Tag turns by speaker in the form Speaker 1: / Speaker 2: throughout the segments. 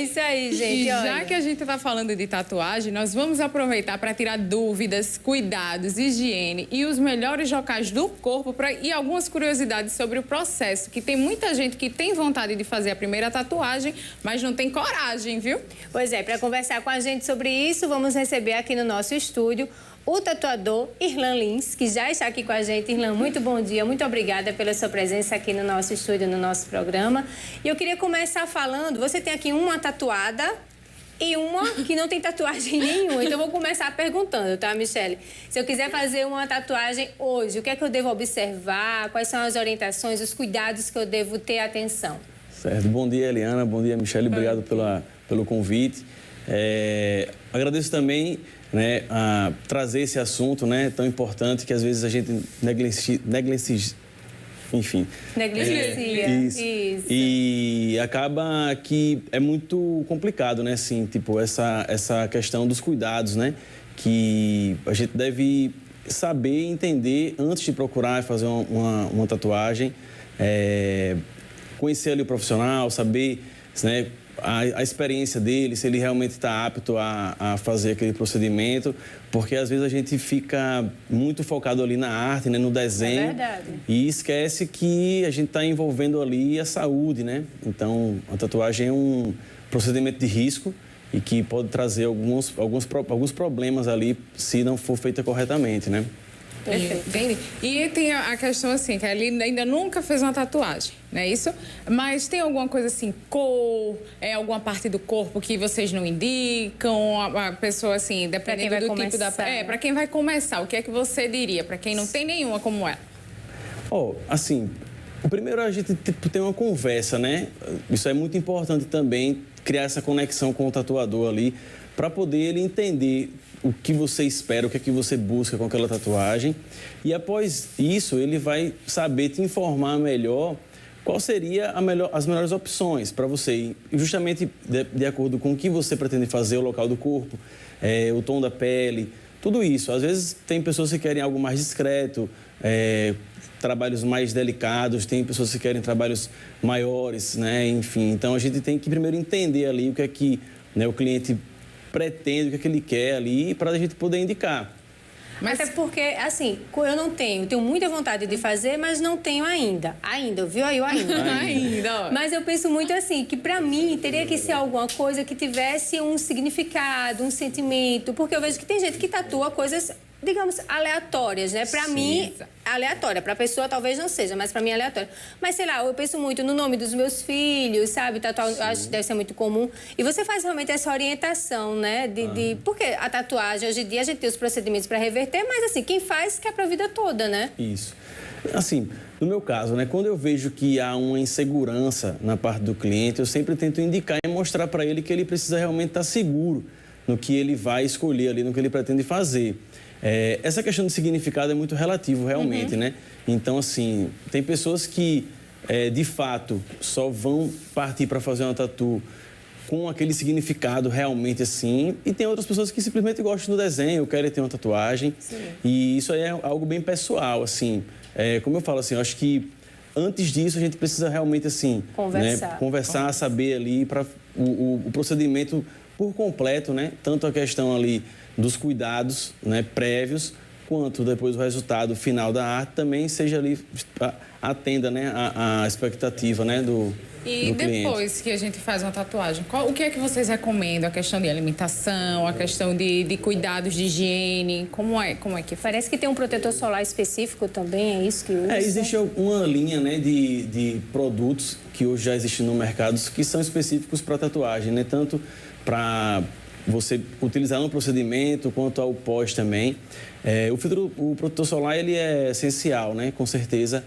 Speaker 1: isso aí, gente.
Speaker 2: E
Speaker 1: olha.
Speaker 2: já que a gente está falando de tatuagem, nós vamos aproveitar para tirar dúvidas, cuidados, higiene e os melhores locais do corpo e algumas curiosidades sobre o processo, que tem muita gente que tem vontade de fazer a primeira tatuagem, mas não tem coragem, viu?
Speaker 1: Pois é, para conversar com a gente sobre isso, vamos receber aqui no nosso estúdio o tatuador Irlan Lins, que já está aqui com a gente. Irlan, muito bom dia, muito obrigada pela sua presença aqui no nosso estúdio, no nosso programa. E eu queria começar falando, você tem aqui uma tatuada e uma que não tem tatuagem nenhuma. Então, eu vou começar perguntando, tá, Michele? Se eu quiser fazer uma tatuagem hoje, o que é que eu devo observar? Quais são as orientações, os cuidados que eu devo ter atenção?
Speaker 3: Certo. Bom dia, Eliana. Bom dia, Michele. Obrigado pelo convite. Agradeço também, né, a trazer esse assunto, né, tão importante que às vezes a gente negligencia.
Speaker 1: Isso.
Speaker 3: E acaba que é muito complicado, né, assim, tipo, essa questão dos cuidados, né, que a gente deve saber e entender antes de procurar fazer uma tatuagem, conhecer ali o profissional, saber, né, a experiência dele, se ele realmente está apto a fazer aquele procedimento, porque às vezes a gente fica muito focado ali na arte, né, no desenho,
Speaker 1: é verdade.
Speaker 3: E esquece que a gente está envolvendo ali a saúde, né? Então, a tatuagem é um procedimento de risco e que pode trazer alguns problemas ali se não for feita corretamente, né?
Speaker 1: Perfeito.
Speaker 2: Entendi. E tem a questão assim, que ele ainda nunca fez uma tatuagem, não é isso? Mas tem alguma coisa assim, cor, alguma parte do corpo que vocês não indicam? A pessoa assim, dependendo do tipo da... para quem vai começar, o que é que você diria? Para quem não tem nenhuma como ela?
Speaker 3: Assim, primeiro a gente tem uma conversa, né? Isso é muito importante também, criar essa conexão com o tatuador ali, para poder ele entender o que você espera, o que é que você busca com aquela tatuagem. E após isso, ele vai saber te informar melhor qual seria as melhores opções para você, justamente de acordo com o que você pretende fazer, o local do corpo, o tom da pele, tudo isso. Às vezes tem pessoas que querem algo mais discreto, trabalhos mais delicados, tem pessoas que querem trabalhos maiores, né? Enfim, então a gente tem que primeiro entender ali o que é que, né, o cliente pretende, o que é que ele quer ali, para a gente poder indicar.
Speaker 1: Mas até porque, assim, eu não tenho muita vontade de fazer, mas não tenho ainda. Viu aí o ainda?
Speaker 2: Ainda.
Speaker 1: Mas eu penso muito assim, que pra mim teria que ser alguma coisa que tivesse um significado, um sentimento, porque eu vejo que tem gente que tatua coisas, digamos, aleatórias, né? Pra mim, aleatória. Pra pessoa talvez não seja, mas pra mim é aleatória. Mas, sei lá, eu penso muito no nome dos meus filhos, sabe? Tatuar, acho que deve ser muito comum. E você faz realmente essa orientação, né? Porque a tatuagem, hoje em dia, a gente tem os procedimentos pra reverter, mas, assim, quem faz quer pra vida toda, né?
Speaker 3: Isso. Assim, no meu caso, né? Quando eu vejo que há uma insegurança na parte do cliente, eu sempre tento indicar e mostrar pra ele que ele precisa realmente estar seguro no que ele vai escolher ali, no que ele pretende fazer. Essa questão de significado é muito relativo, realmente, né? Então, assim, tem pessoas que, de fato, só vão partir para fazer uma tatu com aquele significado realmente assim, e tem outras pessoas que simplesmente gostam do desenho, querem ter uma tatuagem.
Speaker 1: Sim.
Speaker 3: E isso aí é algo bem pessoal, assim. Como eu falo, assim, eu acho que antes disso a gente precisa realmente, assim, conversar, saber ali para o procedimento por completo, né? Tanto a questão ali dos cuidados, né, prévios, quanto depois o resultado final da arte também seja ali, atenda, né, a expectativa, né, do cliente.
Speaker 2: Depois que a gente faz uma tatuagem, o que é que vocês recomendam? A questão de alimentação, a questão de cuidados de higiene, como é que
Speaker 1: Parece que tem um protetor solar específico também, é isso que usa?
Speaker 3: Existe uma linha, né, de produtos que hoje já existem no mercado que são específicos para tatuagem, né, tanto para você utilizar no procedimento, quanto ao pós também. O protetor solar, ele é essencial, né? Com certeza,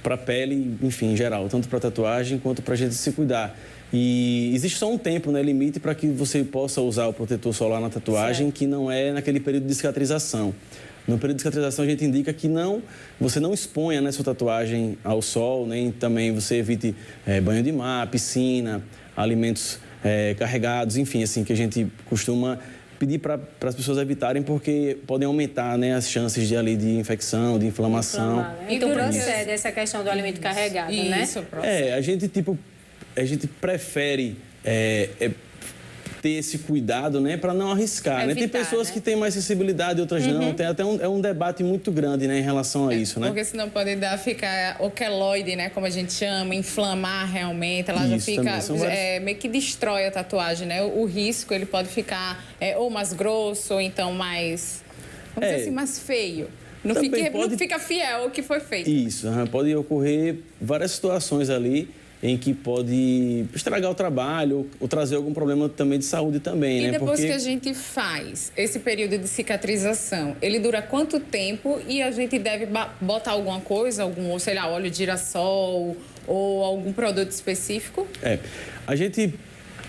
Speaker 3: para a pele, enfim, em geral, tanto para tatuagem quanto para a gente se cuidar. E existe só um tempo, né, limite para que você possa usar o protetor solar na tatuagem, certo, que não é naquele período de cicatrização. No período de cicatrização, a gente indica que você não exponha, né, sua tatuagem ao sol, nem também você evite banho de mar, piscina, alimentos carregados, enfim, assim, que a gente costuma pedir para as pessoas evitarem, porque podem aumentar, né, as chances de infecção, de inflamação.
Speaker 1: Né? Então procede essa questão do alimento carregado, né?
Speaker 2: Isso, procede.
Speaker 3: A gente prefere ter esse cuidado, né, para não arriscar, né? Tem pessoas,
Speaker 1: né,
Speaker 3: que têm mais sensibilidade, outras não. Tem até um debate muito grande, né, em relação a isso, né?
Speaker 2: Porque senão pode ficar o queloide, né, como a gente chama, inflamar realmente, ela já fica meio que destrói a tatuagem, né? O risco, ele pode ficar ou mais grosso, ou então mais, vamos dizer assim, mais feio. Não fica fiel ao que foi feito.
Speaker 3: Isso, pode ocorrer várias situações ali em que pode estragar o trabalho ou trazer algum problema também de saúde também, né?
Speaker 2: E depois que a gente faz esse período de cicatrização, ele dura quanto tempo e a gente deve botar alguma coisa, sei lá, óleo de girassol ou algum produto específico?
Speaker 3: A gente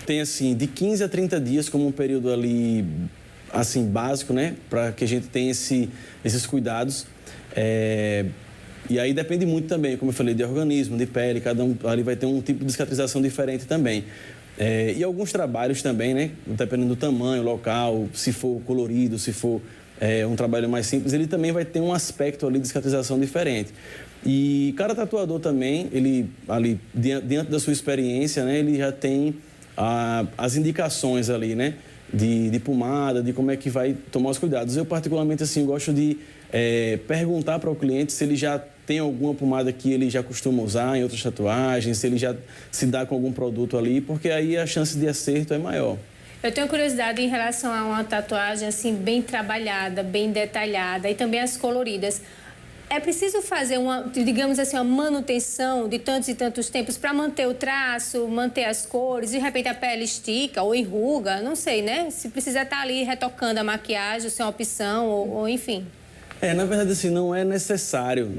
Speaker 3: tem, assim, de 15 a 30 dias como um período ali, assim, básico, né? Para que a gente tenha esses cuidados. E aí depende muito também, como eu falei, de organismo, de pele, cada um ali vai ter um tipo de cicatrização diferente também. E alguns trabalhos também, né? Dependendo do tamanho, local, se for colorido, se for um trabalho mais simples, ele também vai ter um aspecto ali de cicatrização diferente. E cada tatuador também, ele ali, diante da sua experiência, né? Ele já tem as indicações ali, né? De pomada, de como é que vai tomar os cuidados. Eu, particularmente, assim, gosto de perguntar para o cliente se ele já tem alguma pomada que ele já costuma usar em outras tatuagens, se ele já se dá com algum produto ali, porque aí a chance de acerto é maior.
Speaker 1: Eu tenho curiosidade em relação a uma tatuagem assim bem trabalhada, bem detalhada e também as coloridas. É preciso fazer digamos assim, uma manutenção de tantos e tantos tempos para manter o traço, manter as cores, de repente a pele estica ou enruga, não sei, né? Se precisa estar ali retocando a maquiagem, se é uma opção ou enfim.
Speaker 3: Na verdade, assim, não é necessário,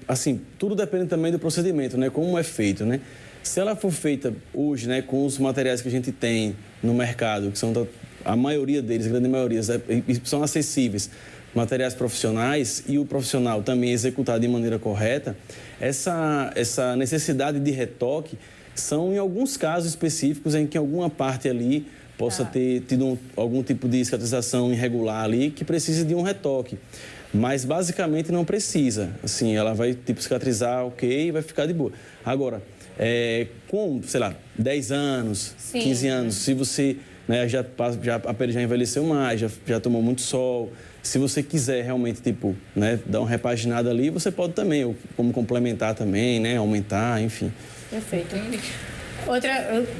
Speaker 3: assim, tudo depende também do procedimento, né? Como é feito, né? Se ela for feita hoje, né, com os materiais que a gente tem no mercado, que são a maioria deles, a grande maioria, são acessíveis, materiais profissionais, e o profissional também executado de maneira correta, essa necessidade de retoque são em alguns casos específicos em que alguma parte ali possa ter tido algum tipo de cicatrização irregular ali que precise de um retoque. Mas, basicamente, não precisa. Assim, ela vai, cicatrizar, ok, e vai ficar de boa. Agora, com, sei lá, 10 anos, 15 anos, se você, né, a pele já envelheceu mais, já tomou muito sol, se você quiser realmente, né, dar uma repaginada ali, você pode também, ou como complementar também, né, aumentar, enfim.
Speaker 1: Perfeito.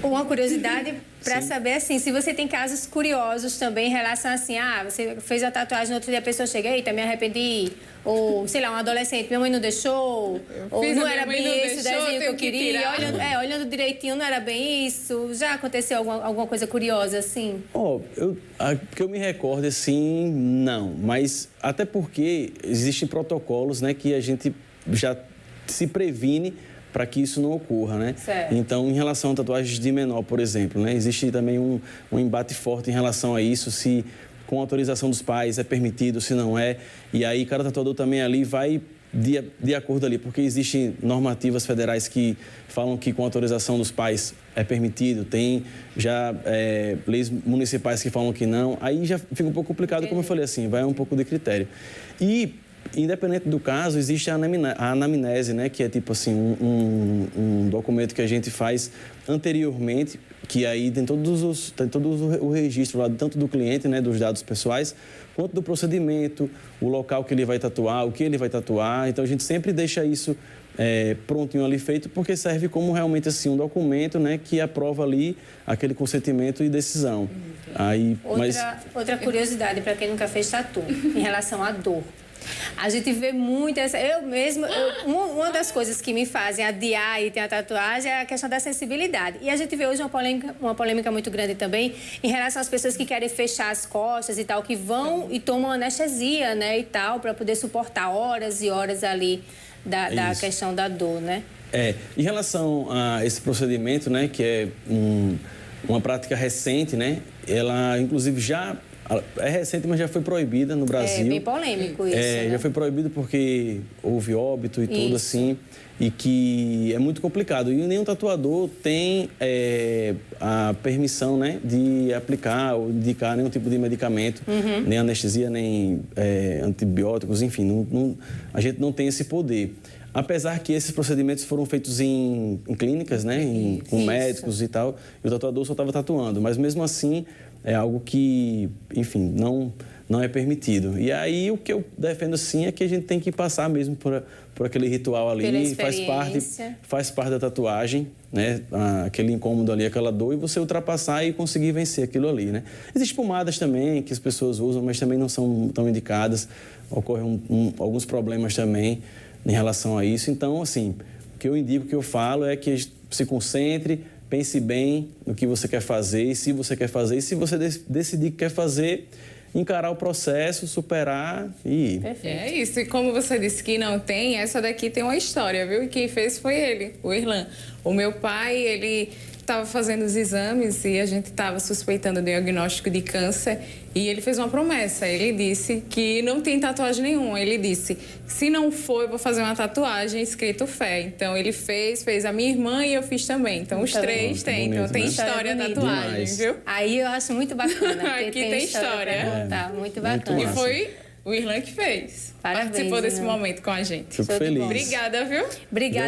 Speaker 1: Uma curiosidade para saber, assim, se você tem casos curiosos também em relação, assim, você fez a tatuagem, no outro dia a pessoa chega, eita, me arrependi, ou, sei lá, um adolescente, minha mãe não deixou, ou não era bem esse o desenho que eu queria, olhando direitinho, não era bem isso. Já aconteceu alguma coisa curiosa, assim?
Speaker 3: Que eu me recorde, assim, não, mas até porque existem protocolos, né, que a gente já se previne para que isso não ocorra, né?
Speaker 1: Certo.
Speaker 3: Então, em relação a tatuagens de menor, por exemplo, né? Existe também um embate forte em relação a isso, se com autorização dos pais é permitido, se não é. E aí, cada tatuador também ali vai de acordo ali, porque existem normativas federais que falam que com autorização dos pais é permitido, tem já leis municipais que falam que não. Aí já fica um pouco complicado, como eu falei assim, vai um pouco de critério. E independente do caso, existe a anamnese, né? Que é tipo assim, um documento que a gente faz anteriormente, que aí tem todo o registro lá, tanto do cliente, né? Dos dados pessoais, quanto do procedimento, o local que ele vai tatuar, o que ele vai tatuar. Então, a gente sempre deixa isso prontinho ali feito, porque serve como realmente assim, um documento, né? Que aprova ali aquele consentimento e decisão. Aí,
Speaker 1: outra curiosidade para quem nunca fez tatu, em relação à dor. A gente vê muito uma das coisas que me fazem adiar e ter a tatuagem é a questão da sensibilidade. E a gente vê hoje uma polêmica muito grande também em relação às pessoas que querem fechar as costas e tal, que vão e tomam anestesia, né, e tal, para poder suportar horas e horas ali da questão da dor, né?
Speaker 3: Em relação a esse procedimento, né, que é uma prática recente, né, ela inclusive já é recente, mas já foi proibida no Brasil.
Speaker 1: É bem polêmico isso, né?
Speaker 3: Já foi proibido porque houve óbito e tudo assim, e que é muito complicado. E nenhum tatuador tem a permissão, né, de aplicar ou indicar nenhum tipo de medicamento, nem anestesia, nem antibióticos, enfim, a gente não tem esse poder. Apesar que esses procedimentos foram feitos em clínicas, né? Com médicos e tal, e o tatuador só estava tatuando. Mas mesmo assim, é algo que, enfim, não é permitido. E aí o que eu defendo sim é que a gente tem que passar mesmo por aquele ritual ali, faz parte da tatuagem, né? Aquele incômodo ali, aquela dor, e você ultrapassar e conseguir vencer aquilo ali, né? Existem pomadas também que as pessoas usam, mas também não são tão indicadas. Ocorrem alguns problemas também em relação a isso. Então, assim, o que eu indico, o que eu falo é que se concentre, pense bem no que você quer fazer, e se você quer fazer, e se você decidir que quer fazer, encarar o processo, superar e...
Speaker 2: Perfeito. É isso. E como você disse que não tem, essa daqui tem uma história, viu? E quem fez foi ele, o Irlan. O meu pai, ele estava fazendo os exames e a gente estava suspeitando o diagnóstico de câncer e ele fez uma promessa. Ele disse que não tem tatuagem nenhuma. Ele disse, se não for, eu vou fazer uma tatuagem escrito fé. Então, ele fez a minha irmã e eu fiz também. Então, os três têm. Então, tem história da tatuagem, viu?
Speaker 1: Aí eu acho muito bacana.
Speaker 2: Aqui tem história.
Speaker 1: Tá, muito bacana.
Speaker 3: Muito
Speaker 2: E foi o Irlan que fez.
Speaker 1: Parabéns,
Speaker 2: Participou desse
Speaker 1: Irlan.
Speaker 2: momento com a gente.
Speaker 3: Fico feliz.
Speaker 2: Obrigada, viu?
Speaker 1: Obrigada.